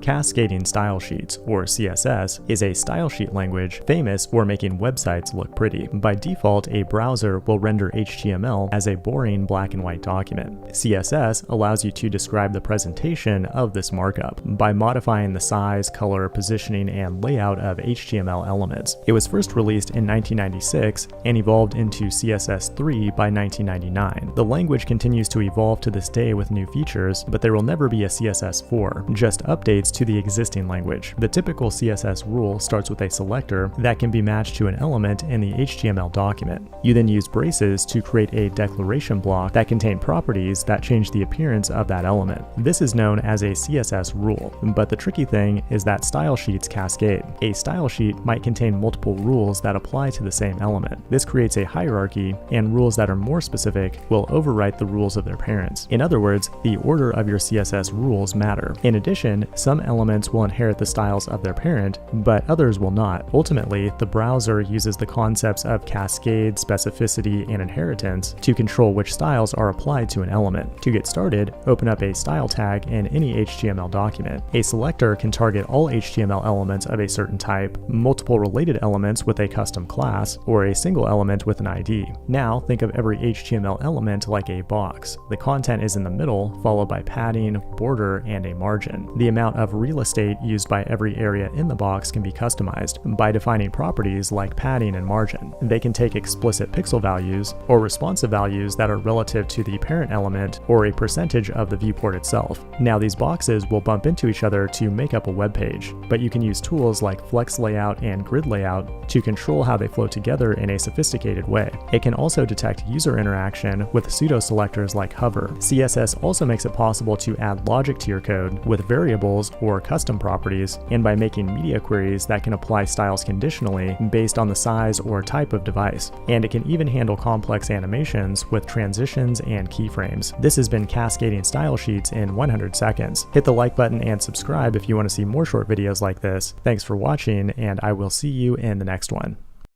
Cascading Style Sheets, or CSS, is a style sheet language famous for making websites look pretty. By default, a browser will render HTML as a boring black and white document. CSS allows you to describe the presentation of this markup by modifying the size, color, positioning, and layout of HTML elements. It was first released in 1996 and evolved into CSS3 by 1999. The language continues to evolve to this day with new features, but there will never be a CSS4, just updates to the existing language. The typical CSS rule starts with a selector that can be matched to an element in the HTML document. You then use braces to create a declaration block that contain properties that change the appearance of that element. This is known as a CSS rule, but the tricky thing is that style sheets cascade. A style sheet might contain multiple rules that apply to the same element. This creates a hierarchy, and rules that are more specific will overwrite the rules of their parents. In other words, the order of your CSS rules matter. In addition, some elements will inherit the styles of their parent, but others will not. Ultimately, the browser uses the concepts of cascade, specificity, and inheritance to control which styles are applied to an element. To get started, open up a style tag in any HTML document. A selector can target all HTML elements of a certain type, multiple related elements with a custom class, or a single element with an ID. Now, think of every HTML element like a box. The content is in the middle, followed by padding, border, and a margin. The amount of real estate used by every area in the box can be customized by defining properties like padding and margin. They can take explicit pixel values or responsive values that are relative to the parent element or a percentage of the viewport itself. Now, these boxes will bump into each other to make up a web page, but you can use tools like flex layout and grid layout to control how they flow together in a sophisticated way. It can also detect user interaction with pseudo selectors like hover. CSS also makes it possible to add logic to your code with variables or custom properties, and by making media queries that can apply styles conditionally based on the size or type of device. And it can even handle complex animations with transitions and keyframes. This has been Cascading Style Sheets in 100 seconds. Hit the like button and subscribe if you want to see more short videos like this. Thanks for watching, and I will see you in the next one.